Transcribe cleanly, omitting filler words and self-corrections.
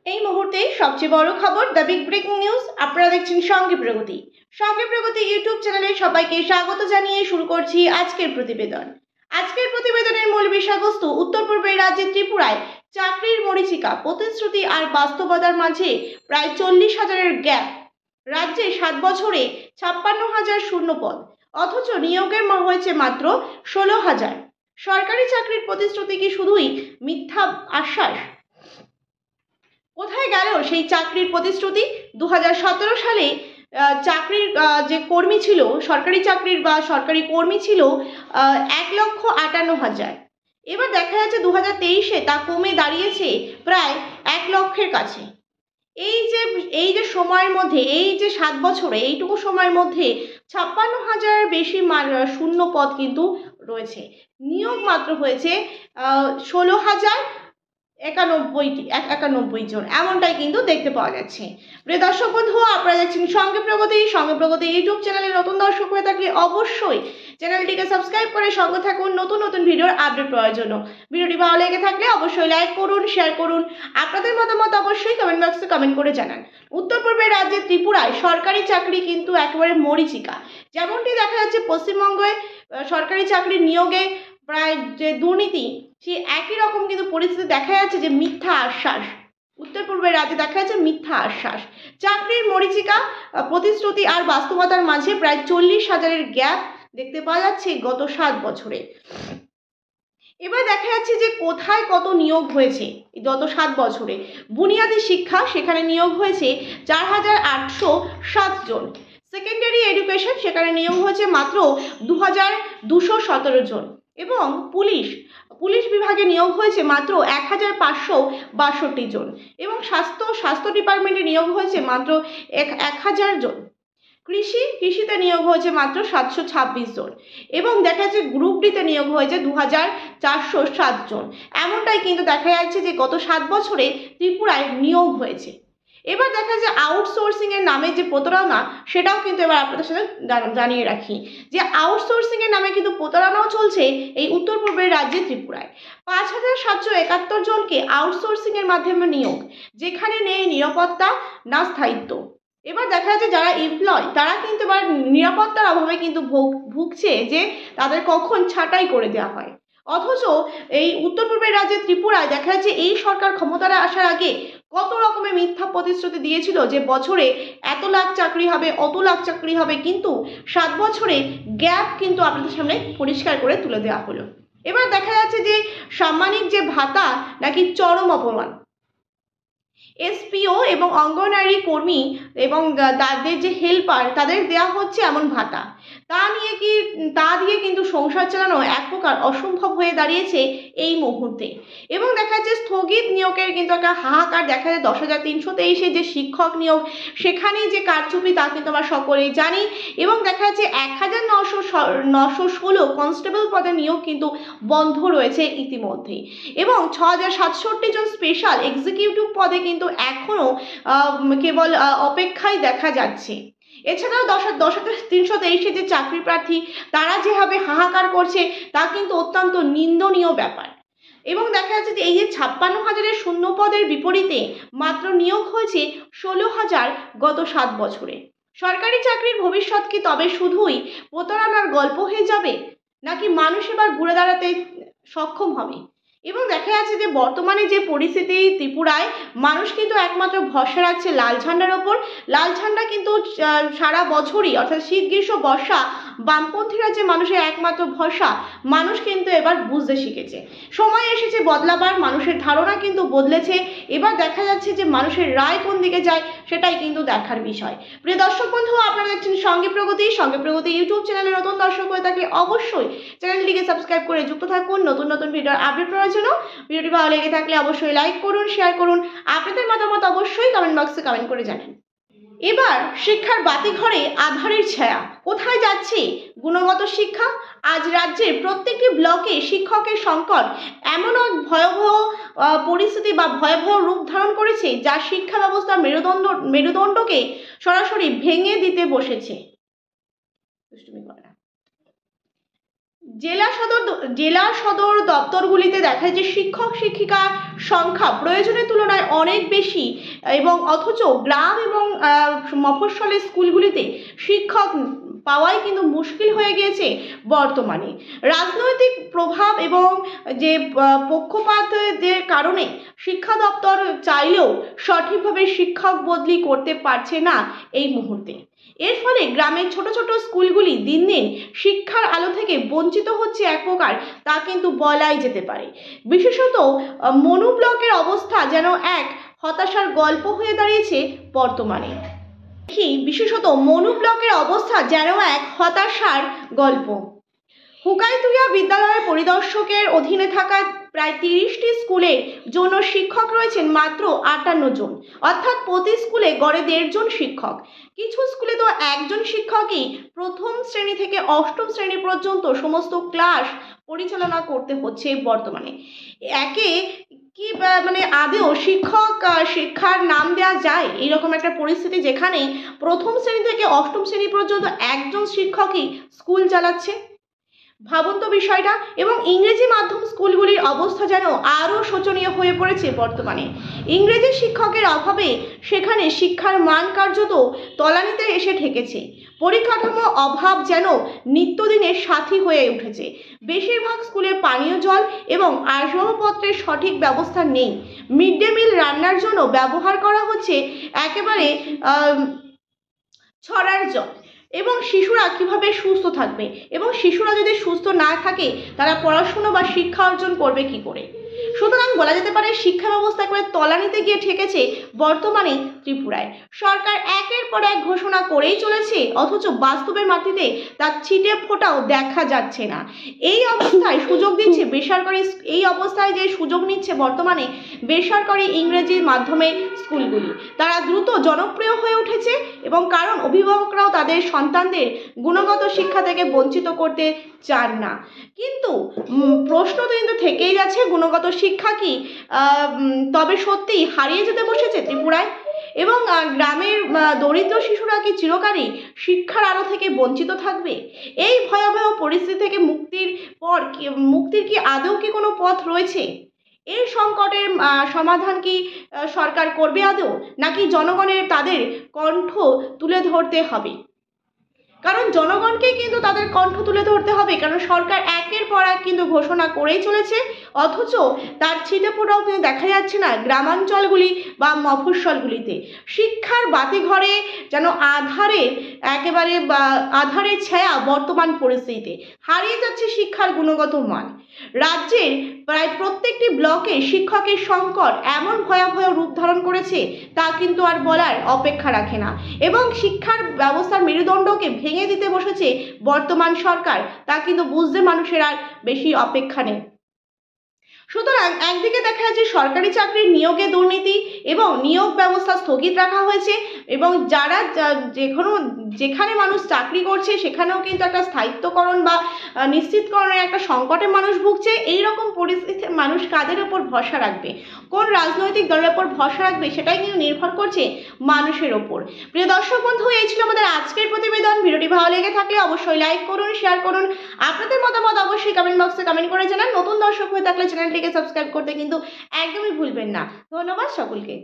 এই মুহূর্তে সবচেয়ে বড় খবর, দ্য বিগ ব্রেকিং নিউজ। আপনারা দেখছেন সঙ্গে প্রগতি। সঙ্গে প্রগতি ইউটিউব চ্যানেলে সবাইকে স্বাগত জানিয়ে শুরু করছি আজকের প্রতিবেদন। আজকের প্রতিবেদনের মূল বিষয়বস্তু, উত্তর পূর্বের রাজ্যে ত্রিপুরায় চাকরির মরীচিকা, প্রতিশ্রুতি আর বাস্তবতার মাঝে প্রায় 40,000-এর গ্যাপ। রাজ্যে 7 বছরে 56,000 শূন্য পদ, অথচ নিয়োগের হয়েছে মাত্র 16,000। সরকারি চাকরির প্রতিশ্রুতি কি শুধুই মিথ্যা আশ্বাস? কোথায় গেল সেই চাকরির প্রতিশ্রুতি? 2017 সালে চাকরির যে কর্মী ছিল, সরকারি চাকরির বা সরকারি কর্মী ছিল 1,58,000। এবার দেখা যাচ্ছে 2023-এ তা কমে দাঁড়িয়েছে প্রায় 1 লক্ষের কাছে। এই যে সময়ের মধ্যে, এই যে 7 বছরে, এইটুকু সময়ের মধ্যে 56,000-এর বেশি শূন্য পদ কিন্তু রয়েছে। নিয়োগ মাত্র হয়েছে 16,091 জন, এমনটাই কিন্তু দেখতে পাওয়া যাচ্ছে। প্রিয় দর্শক বন্ধু, আপনারা দেখছেন সঙ্গে প্রগতি ইউটিউব চ্যানেলে নতুন দর্শক হয়ে থাকলে অবশ্যই চ্যানেলটিকে সাবস্ক্রাইব করে সঙ্গে থাকুন নতুন নতুন ভিডিওর আপডেট পাওয়ার জন্য। ভিডিওটি ভালো লেগে থাকলে অবশ্যই লাইক করুন, শেয়ার করুন, আপনাদের মতামত অবশ্যই কমেন্ট বক্সে কমেন্ট করে জানান। উত্তর পূর্বের রাজ্যে ত্রিপুরায় সরকারি চাকরি কিন্তু একেবারে মরীচিকা। যেমনটি দেখা যাচ্ছে পশ্চিমবঙ্গে সরকারি চাকরির নিয়োগে প্রায় যে দুর্নীতি, সেই একই রকম কিন্তু পরিস্থিতি দেখা যাচ্ছে যে মিথ্যা আশ্বাস। উত্তর পূর্বের রাজ্যে দেখা যাচ্ছে মিথ্যা আশ্বাস, চাকরির মরীচিকা, প্রতিশ্রুতি আর বাস্তবতার মাঝে প্রায় 40,000-এর গ্যাপ দেখতে পাওয়া যাচ্ছে গত 7 বছরে। এবার দেখা যাচ্ছে যে কোথায় কত নিয়োগ হয়েছে গত 7 বছরে। বুনিয়াদী শিক্ষা, সেখানে নিয়োগ হয়েছে 4,807 জন। সেকেন্ডারি এডুকেশন, সেখানে নিয়োগ হয়েছে মাত্র 2,217 জন। এবং পুলিশ বিভাগে নিয়োগ হয়েছে মাত্র 1,562 জন। এবং স্বাস্থ্য ডিপার্টমেন্টে নিয়োগ হয়েছে মাত্র 1,000 জন। কৃষিতে নিয়োগ হয়েছে মাত্র 726 জন। এবং দেখা যাচ্ছে গ্রুপ ডিতে নিয়োগ হয়েছে 2,407 জন। এমনটাই কিন্তু দেখা যাচ্ছে যে গত 7 বছরে ত্রিপুরায় নিয়োগ হয়েছে। এবার দেখা যায় আউটসোর্সিং এর নামে যে প্রতারণা, সেটাও কিন্তু এবার আপনাদের সাথে জানিয়ে রাখি যে আউটসোর্সিং এর নামে কিন্তু প্রতারণাও চলছে এই উত্তর পূর্বের রাজ্যে ত্রিপুরায়। 5,771 জনকে আউটসোর্সিং এর মাধ্যমে নিয়োগ, যেখানে নেই নিরাপত্তা না স্থায়িত্ব। এবার দেখা যাচ্ছে যারা এমপ্লয়, তারা কিন্তু এবার নিরাপত্তার অভাবে কিন্তু ভুগছে যে তাদের কখন ছাঁটাই করে দেওয়া হয়। অথচ এই উত্তর পূর্বের রাজ্যে ত্রিপুরায় দেখা যাচ্ছে এই সরকার ক্ষমতায় আসার আগে কত রকমের মিথ্যা প্রতিশ্রুতি দিয়েছিল যে বছরে এত লাখ চাকরি হবে, অত লাখ চাকরি হবে, কিন্তু 7 বছরে গ্যাপ কিন্তু আপনাদের সামনে পরিষ্কার করে তুলে দেওয়া হলো। এবার দেখা যাচ্ছে যে সাম্মানিক যে ভাতা নাকি চরম অপমান। এসপিও এবং অঙ্গনওয়াড়ি কর্মী এবং তাদের যে হেল্পার, তাদের দেওয়া হচ্ছে এমন ভাতা, তা দিয়ে কিন্তু সংসার চালানো এক প্রকার অসম্ভব হয়ে দাঁড়িয়েছে এই মুহূর্তে। এবং দেখা যাচ্ছে স্থগিত নিয়োগের কিন্তু একটা হাহাকার দেখা যায়। 10,323-এ যে শিক্ষক নিয়োগ, সেখানে যে কারচুপি, তা কিন্তু আমরা সকলেই জানি। এবং দেখা যাচ্ছে 1,916 কনস্টেবল পদে নিয়োগ কিন্তু বন্ধ রয়েছে ইতিমধ্যেই। এবং 6,067 জন স্পেশাল এক্সিকিউটিভ পদে কিন্তু এখনো কেবল অপেক্ষায় দেখা যাচ্ছে। এছাড়াও 10,323-এ যে চাকরি প্রার্থী, তারা যেভাবে হাহাকার করছে, তা কিন্তু অত্যন্ত নিন্দনীয় ব্যাপার। এবং দেখা যাচ্ছে যে এই যে 56,000-এর শূন্য পদের বিপরীতে মাত্র নিয়োগ হয়েছে 16,000 গত 7 বছরে। সরকারি চাকরির ভবিষ্যৎ কি তবে শুধুই প্রতারণার গল্প হয়ে যাবে, নাকি মানুষ এবার ঘুরে দাঁড়াতে সক্ষম হবে? এবং দেখা যাচ্ছে যে বর্তমানে যে পরিস্থিতি ত্রিপুরায়, মানুষ কিন্তু একমাত্র ভরসা রাখছে লাল ঝান্ডার ওপর। লাল ঝান্ডা কিন্তু সারা বছরই, অর্থাৎ শীত গ্রীষ্ম বর্ষা, বামপন্থীরা যে মানুষের একমাত্র ভরসা, মানুষ কিন্তু এবার বুঝতে শিখেছে। সময় এসেছে বদলাবার, মানুষের ধারণা কিন্তু বদলেছে। এবার দেখা যাচ্ছে যে মানুষের রায় কোন দিকে যায়, সেটাই কিন্তু দেখার বিষয়। প্রিয় দর্শক বন্ধু, আপনারা দেখছেন সঙ্গে প্রগতি ইউটিউব চ্যানেলে নতুন দর্শক হয়ে থাকলে অবশ্যই চ্যানেলটিকে সাবস্ক্রাইব করে যুক্ত থাকুন নতুন নতুন ভিডিওর আপডেট পাওয়ার জন্য। ভিডিওটি ভালো লেগে থাকলে অবশ্যই লাইক করুন, শেয়ার করুন, আপনাদের মতামত অবশ্যই কমেন্ট বক্সে কমেন্ট করে জানান। এবার শিক্ষার বাতিঘরে আধারের ছায়া, কোথায় যাচ্ছে গুণগত শিক্ষা? আজ রাজ্যের প্রত্যেকটি ব্লকে শিক্ষকের সংকট এমন এক ভয়াবহ পরিস্থিতি বা ভয়াবহ রূপ ধারণ করেছে, যা শিক্ষা ব্যবস্থার মেরুদণ্ডকে সরাসরি ভেঙে দিতে বসেছে। জেলা সদর দপ্তরগুলিতে দেখা যায় যে শিক্ষক শিক্ষিকার সংখ্যা প্রয়োজনের তুলনায় অনেক বেশি, এবং অথচ গ্রাম এবং মফস্বলের স্কুলগুলিতে শিক্ষক পাওয়াই কিন্তু মুশকিল হয়ে গিয়েছে বর্তমানে। রাজনৈতিক প্রভাব এবং যে পক্ষপাতের কারণে শিক্ষা দপ্তর চাইলেও সঠিকভাবে শিক্ষক বদলি করতে পারছে না এই মুহূর্তে। এর ফলে গ্রামের ছোট ছোট স্কুলগুলি দিন দিন শিক্ষার আলো থেকে বঞ্চিত হচ্ছে এক প্রকার, তা কিন্তু বলাই যেতে পারে। বিশেষত মনু ব্লকের অবস্থা যেন এক হতাশার গল্প হয়ে দাঁড়িয়েছে বর্তমানে। বিশেষত মনু ব্লকের অবস্থা যেন এক হতাশার গল্প। হুকাইতুইয়া বিদ্যালয়ের পরিদর্শকের অধীনে থাকা প্রায় 30টি স্কুলের জন্য শিক্ষক রয়েছেন মাত্র 58 জন, অর্থাৎ প্রতি স্কুলে গড়ে 1.5 জন শিক্ষক। কিছু স্কুলে তো একজন শিক্ষকই প্রথম শ্রেণী থেকে অষ্টম শ্রেণী পর্যন্ত সমস্ত ক্লাস পরিচালনা করতে হচ্ছে বর্তমানে। একে কি মানে আদেও শিক্ষার নাম দেওয়া যায় এইরকম একটা পরিস্থিতি, যেখানে প্রথম শ্রেণী থেকে অষ্টম শ্রেণী পর্যন্ত একজন শিক্ষকই স্কুল চালাচ্ছে? ভাবুন তো বিষয়টা। এবং ইংরেজি মাধ্যম স্কুলগুলির অবস্থা যেন আরও শোচনীয় হয়ে পড়েছে বর্তমানে। ইংরেজি শিক্ষকের অভাবে সেখানে শিক্ষার মান কার্যত তলানিতে এসে ঠেকেছে। পরিকাঠামো অভাব যেন নিত্যদিনের সাথী হয়ে উঠেছে। বেশিরভাগ স্কুলে পানীয় জল এবং আসবাবপত্রের সঠিক ব্যবস্থা নেই। মিড ডে মিল রান্নার জন্য ব্যবহার করা হচ্ছে একেবারে ছড়ার জল। এবং শিশুরা কিভাবে সুস্থ থাকবে? এবং শিশুরা যদি সুস্থ না থাকে তারা পড়াশুনো বা শিক্ষা অর্জন করবে কি করে? সুতরাং বলা যেতে পারে শিক্ষা ব্যবস্থা একেবারে তলানিতে গিয়ে ঠেকেছে বর্তমানে ত্রিপুরায়। সরকার একের পর এক ঘোষণা করেই চলেছে, অথচ বাস্তবের মাটিতে তার ছিটে ফোঁটাও দেখা যাচ্ছে না। এই অবস্থায় সুযোগ দিচ্ছে সুযোগ নিচ্ছে বর্তমানে বেসরকারি ইংরেজি মাধ্যমের স্কুলগুলি। তারা দ্রুত জনপ্রিয় হয়ে উঠেছে, এবং কারণ অভিভাবকরাও তাদের সন্তানদের গুণগত শিক্ষা থেকে বঞ্চিত করতে চান না। কিন্তু প্রশ্ন তো কিন্তু থেকেই যাচ্ছে, গুণগত শিক্ষা কি তবে সত্যিই হারিয়ে যেতে বসেছে ত্রিপুরায়? এবং গ্রামের দরিদ্র শিশুরা কি চিরকালই শিক্ষার আলো থেকে বঞ্চিত থাকবে? এই ভয়াবহ পরিস্থিতি থেকে মুক্তির কি আদৌ কি কোনো পথ রয়েছে? এই সংকটের সমাধান কি সরকার করবে আদৌ, নাকি জনগণের তাদের কণ্ঠ তুলে ধরতে হবে? কারণ জনগণকেই কিন্তু তাদের কণ্ঠ তুলে ধরতে হবে, কারণ সরকার একের পর এক কিন্তু ঘোষণা করেই চলেছে, অথচ তার ছিটেফোঁটাও কিন্তু দেখা যাচ্ছে না গ্রামাঞ্চলগুলি বা মফস্বলগুলিতে। শিক্ষার বাতিঘরে যেন আধারের ছায়া বর্তমান পরিস্থিতিতে। হারিয়ে যাচ্ছে শিক্ষার গুণগত মান। রাজ্যের প্রায় প্রত্যেকটি ব্লকে শিক্ষকের সংকট এমন ভয়াবহ রূপ ধারণ করেছে তা কিন্তু আর বলার অপেক্ষা রাখে না, এবং শিক্ষার ব্যবস্থার মেরুদণ্ডকে ভেঙে দিতে বসেছে বর্তমান সরকার, তা কিন্তু বুঝতে মানুষের আর বেশি অপেক্ষা নেই। সুতরাং একদিকে দেখা যাচ্ছে সরকারি চাকরির নিয়োগে দুর্নীতি এবং নিয়োগ ব্যবস্থা স্থগিত রাখা হয়েছে, এবং যারা যেখানে মানুষ চাকরি করছে সেখানেও কিন্তু একটা স্থায়িত্বকরণ বা নিশ্চিতকরণের একটা সংকটে মানুষ ভুগছে। এই রকম পরিস্থিতিতে মানুষ কাদের ওপর ভরসা রাখবে, কোন রাজনৈতিক দলের ওপর ভরসা রাখবে, সেটাই কিন্তু নির্ভর করছে মানুষের ওপর। প্রিয় দর্শক বন্ধু, এই ছিল আমাদের আজকের প্রতিবেদন। ভিডিওটি ভালো লেগে থাকলে অবশ্যই লাইক করুন, শেয়ার করুন, আপনাদের মতামত অবশ্যই কমেন্ট বক্সে কমেন্ট করে জানান। নতুন দর্শক হয়ে থাকলে চ্যানেলটিকে সাবস্ক্রাইব করতে কিন্তু একদমই ভুলবেন না। ধন্যবাদ সকলকে।